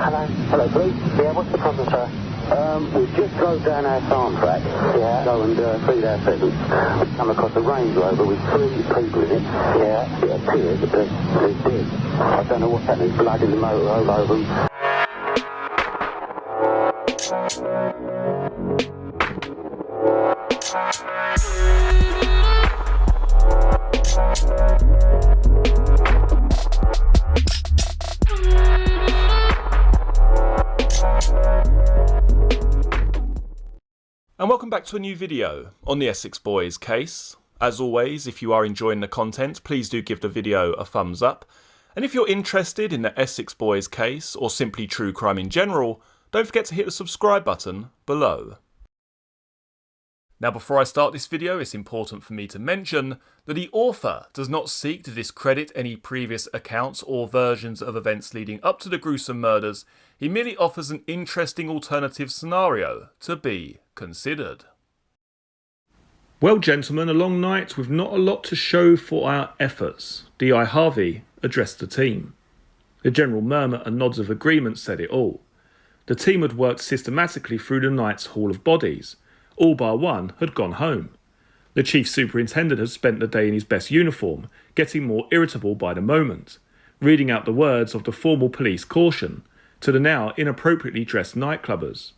Hello. Hello, police. Yeah, what's the problem, sir? We just drove down our farm track. Yeah. Go and feed our pheasants. We come across a Range Rover with 3 people in it. Yeah. It appears that they're dead. I don't know what's happening. Blood in the motor all over them. And welcome back to a new video on the Essex Boys case. As always, if you are enjoying the content, please do give the video a thumbs up. And if you're interested in the Essex Boys case, or simply true crime in general, don't forget to hit the subscribe button below. Now, before I start this video, it's important for me to mention that the author does not seek to discredit any previous accounts or versions of events leading up to the gruesome murders. He merely offers an interesting alternative scenario to be considered. Well, gentlemen, a long night with not a lot to show for our efforts. D.I. Harvey addressed the team. The general murmur and nods of agreement said it all. The team had worked systematically through the night's haul of bodies. All bar one had gone home. The chief superintendent had spent the day in his best uniform, getting more irritable by the moment, reading out the words of the formal police caution to the now inappropriately dressed nightclubbers.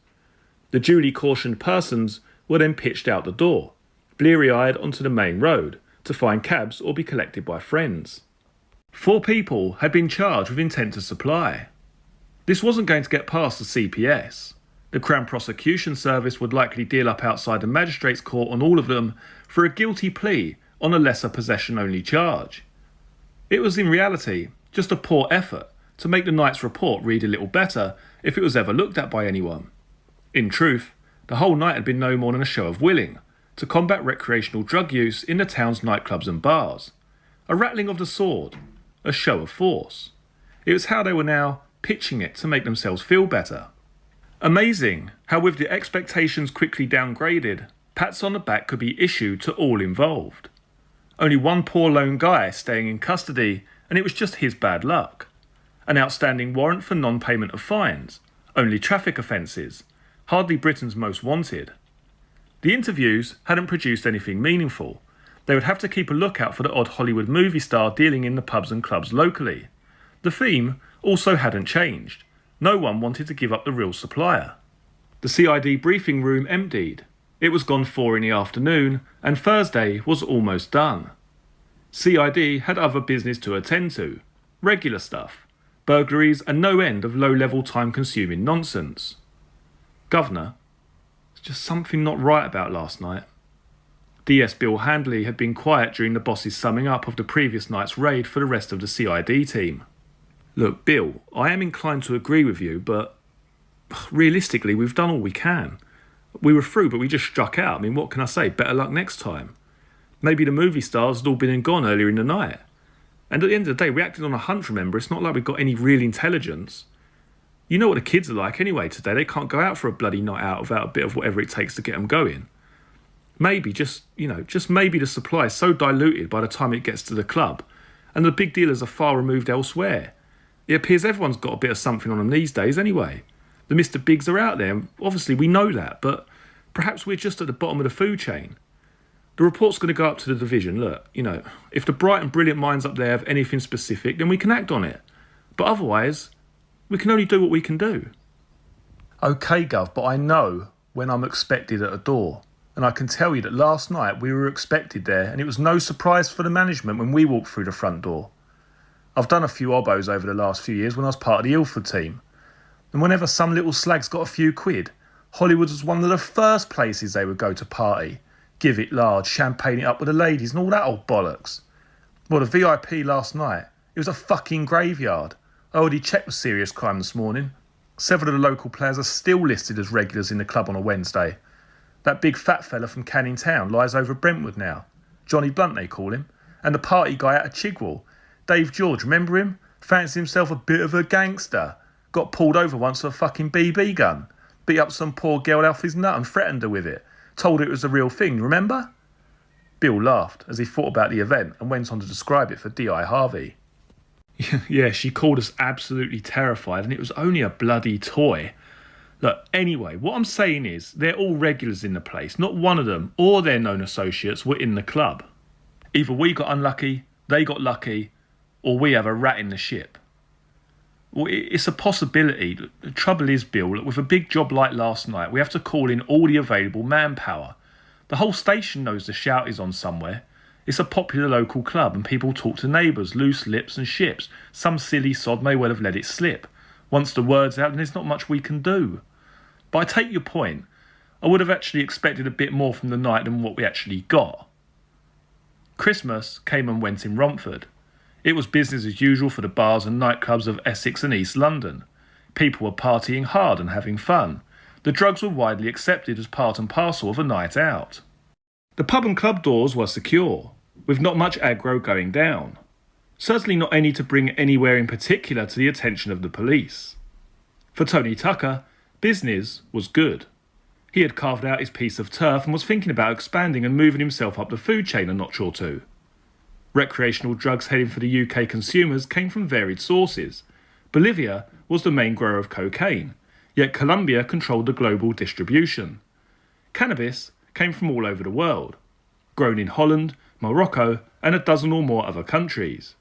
The duly cautioned persons were then pitched out the door, bleary-eyed onto the main road, to find cabs or be collected by friends. 4 people had been charged with intent to supply. This wasn't going to get past the CPS. The Crown Prosecution Service would likely deal up outside the Magistrates' Court on all of them for a guilty plea on a lesser possession-only charge. It was in reality just a poor effort to make the night's report read a little better if it was ever looked at by anyone. In truth, the whole night had been no more than a show of willing to combat recreational drug use in the town's nightclubs and bars. A rattling of the sword, a show of force. It was how they were now pitching it to make themselves feel better. Amazing how, with the expectations quickly downgraded, pats on the back could be issued to all involved. Only one poor lone guy staying in custody, and it was just his bad luck. An outstanding warrant for non-payment of fines, only traffic offences, hardly Britain's most wanted. The interviews hadn't produced anything meaningful. They would have to keep a lookout for the odd Hollywood movie star dealing in the pubs and clubs locally. The theme also hadn't changed. No one wanted to give up the real supplier. The CID briefing room emptied. It was gone 4 in the afternoon, and Thursday was almost done. CID had other business to attend to. Regular stuff. Burglaries and no end of low-level time-consuming nonsense. Governor, there's just something not right about last night. DS Bill Handley had been quiet during the boss's summing up of the previous night's raid for the rest of the CID team. Look, Bill, I am inclined to agree with you, but realistically, we've done all we can. We were through, but we just struck out. I mean, what can I say? Better luck next time. Maybe the movie stars had all been and gone earlier in the night. And at the end of the day, we acted on a hunch, remember? It's not like we've got any real intelligence. You know what the kids are like anyway today. They can't go out for a bloody night out without a bit of whatever it takes to get them going. Maybe, just maybe the supply is so diluted by the time it gets to the club, and the big dealers are far removed elsewhere. It appears everyone's got a bit of something on them these days anyway. The Mr. Bigs are out there, and obviously we know that, but perhaps we're just at the bottom of the food chain. The report's going to go up to the division. Look, if the bright and brilliant minds up there have anything specific, then we can act on it. But otherwise, we can only do what we can do. Okay, Gov, but I know when I'm expected at a door. And I can tell you that last night we were expected there, and it was no surprise for the management when we walked through the front door. I've done a few obbos over the last few years when I was part of the Ilford team. And whenever some little slag's got a few quid, Hollywood was one of the first places they would go to party. Give it large, champagne it up with the ladies and all that old bollocks. Well, the VIP last night, it was a fucking graveyard. I already checked with serious crime this morning. Several of the local players are still listed as regulars in the club on a Wednesday. That big fat fella from Canning Town lies over Brentwood now. Johnny Blunt they call him. And the party guy out of Chigwell, Dave George, remember him? Fancies himself a bit of a gangster. Got pulled over once with a fucking BB gun. Beat up some poor girl off his nut and threatened her with it. Told her it was the real thing, remember? Bill laughed as he thought about the event and went on to describe it for D.I. Harvey. Yeah, she called us absolutely terrified, and it was only a bloody toy. Look, anyway, what I'm saying is they're all regulars in the place. Not one of them or their known associates were in the club. Either we got unlucky, they got lucky, or we have a rat in the ship. Well, it's a possibility. The trouble is, Bill, that with a big job like last night, we have to call in all the available manpower. The whole station knows the shout is on somewhere. It's a popular local club and people talk to neighbours, loose lips and ships. Some silly sod may well have let it slip. Once the word's out, then there's not much we can do. But I take your point. I would have actually expected a bit more from the night than what we actually got. Christmas came and went in Romford. It was business as usual for the bars and nightclubs of Essex and East London. People were partying hard and having fun. The drugs were widely accepted as part and parcel of a night out. The pub and club doors were secure, with not much aggro going down. Certainly not any to bring anywhere in particular to the attention of the police. For Tony Tucker, business was good. He had carved out his piece of turf and was thinking about expanding and moving himself up the food chain a notch or two. Recreational drugs heading for the UK consumers came from varied sources. Bolivia was the main grower of cocaine, yet Colombia controlled the global distribution. Cannabis came from all over the world, grown in Holland, Morocco, and a dozen or more other countries.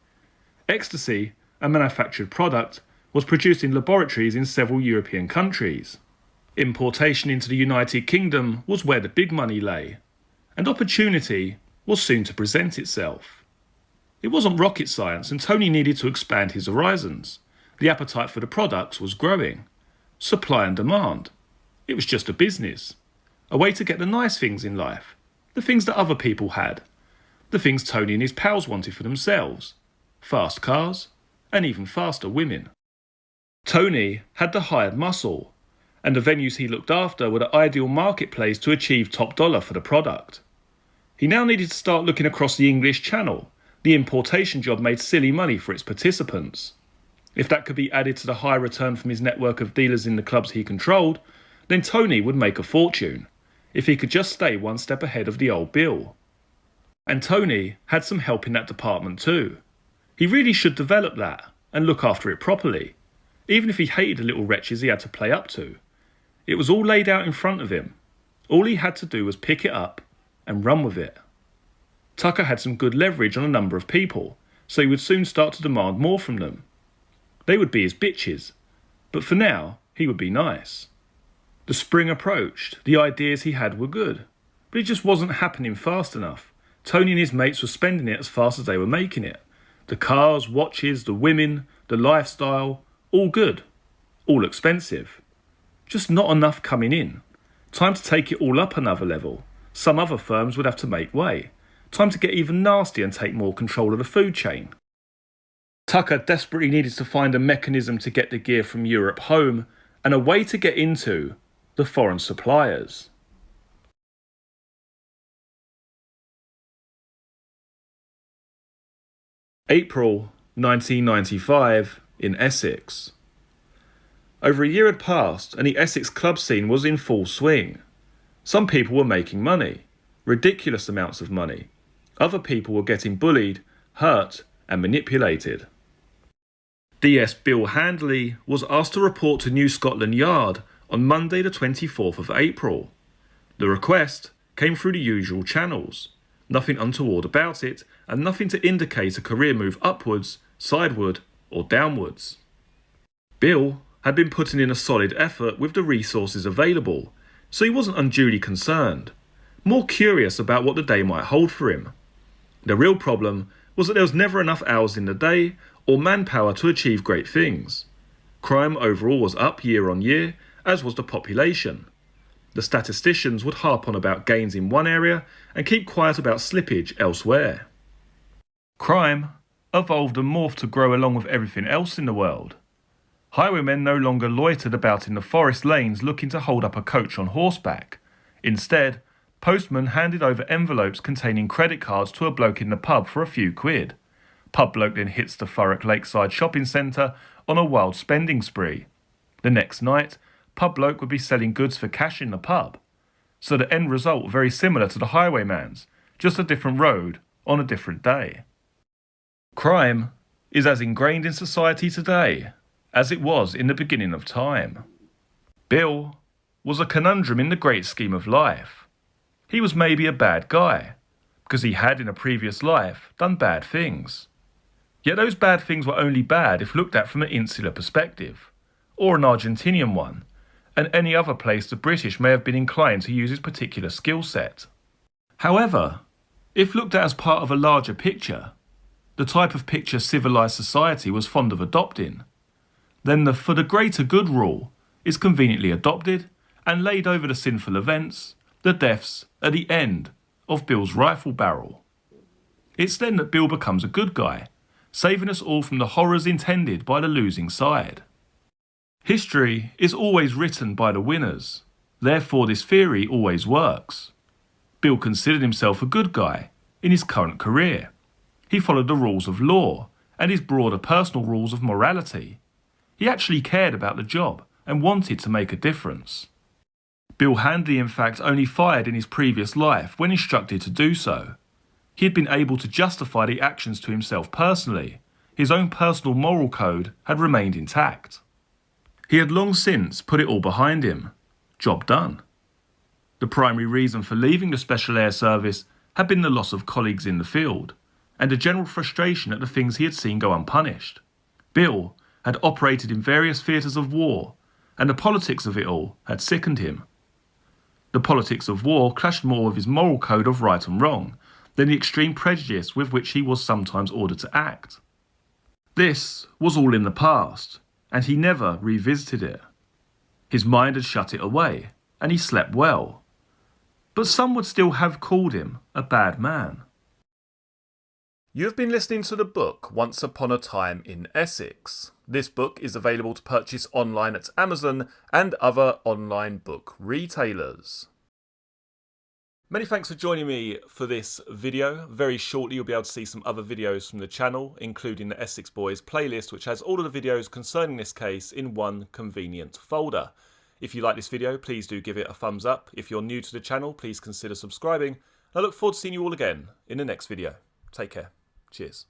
Ecstasy, a manufactured product, was produced in laboratories in several European countries. Importation into the United Kingdom was where the big money lay, and opportunity was soon to present itself. It wasn't rocket science, and Tony needed to expand his horizons. The appetite for the products was growing. Supply and demand. It was just a business. A way to get the nice things in life. The things that other people had. The things Tony and his pals wanted for themselves. Fast cars, and even faster women. Tony had the hired muscle, and the venues he looked after were the ideal marketplace to achieve top dollar for the product. He now needed to start looking across the English Channel. The importation job made silly money for its participants. If that could be added to the high return from his network of dealers in the clubs he controlled, then Tony would make a fortune, if he could just stay one step ahead of the old Bill. And Tony had some help in that department too. He really should develop that and look after it properly, even if he hated the little wretches he had to play up to. It was all laid out in front of him. All he had to do was pick it up and run with it. Tucker had some good leverage on a number of people, so he would soon start to demand more from them. They would be his bitches, but for now, he would be nice. The spring approached, the ideas he had were good, but it just wasn't happening fast enough. Tony and his mates were spending it as fast as they were making it. The cars, watches, the women, the lifestyle, all good, all expensive. Just not enough coming in. Time to take it all up another level. Some other firms would have to make way. Time to get even nasty and take more control of the food chain. Tucker desperately needed to find a mechanism to get the gear from Europe home and a way to get into the foreign suppliers. April 1995 in Essex. Over a year had passed and the Essex club scene was in full swing. Some people were making money, ridiculous amounts of money. Other people were getting bullied, hurt and manipulated. DS Bill Handley was asked to report to New Scotland Yard on Monday the 24th of April. The request came through the usual channels. Nothing untoward about it and nothing to indicate a career move upwards, sideward or downwards. Bill had been putting in a solid effort with the resources available, so he wasn't unduly concerned, more curious about what the day might hold for him. The real problem was that there was never enough hours in the day or manpower to achieve great things. Crime overall was up year on year, as was the population. The statisticians would harp on about gains in one area and keep quiet about slippage elsewhere. Crime evolved and morphed to grow along with everything else in the world. Highwaymen no longer loitered about in the forest lanes looking to hold up a coach on horseback. Instead, postmen handed over envelopes containing credit cards to a bloke in the pub for a few quid. Pub bloke then hits the Thurrock Lakeside shopping centre on a wild spending spree. The next night, pub bloke would be selling goods for cash in the pub. So the end result very similar to the highwayman's, just a different road on a different day. Crime is as ingrained in society today as it was in the beginning of time. Bill was a conundrum in the great scheme of life. He was maybe a bad guy, because he had in a previous life done bad things. Yet those bad things were only bad if looked at from an insular perspective, or an Argentinian one, and any other place the British may have been inclined to use his particular skill set. However, if looked at as part of a larger picture, the type of picture civilised society was fond of adopting, then the for the greater good rule is conveniently adopted and laid over the sinful events, the deaths at the end of Bill's rifle barrel. It's then that Bill becomes a good guy, saving us all from the horrors intended by the losing side. History is always written by the winners, therefore this theory always works. Bill considered himself a good guy in his current career. He followed the rules of law and his broader personal rules of morality. He actually cared about the job and wanted to make a difference. Bill Handley in fact only fired in his previous life when instructed to do so. He had been able to justify the actions to himself personally. His own personal moral code had remained intact. He had long since put it all behind him. Job done. The primary reason for leaving the Special Air Service had been the loss of colleagues in the field, and a general frustration at the things he had seen go unpunished. Bill had operated in various theatres of war, and the politics of it all had sickened him. The politics of war clashed more with his moral code of right and wrong than the extreme prejudice with which he was sometimes ordered to act. This was all in the past, and he never revisited it. His mind had shut it away, and he slept well. But some would still have called him a bad man. You have been listening to the book Once Upon a Time in Essex. This book is available to purchase online at Amazon and other online book retailers. Many thanks for joining me for this video. Very shortly you'll be able to see some other videos from the channel, including the Essex Boys playlist, which has all of the videos concerning this case in one convenient folder. If you like this video, please do give it a thumbs up. If you're new to the channel, please consider subscribing. I look forward to seeing you all again in the next video. Take care. Cheers.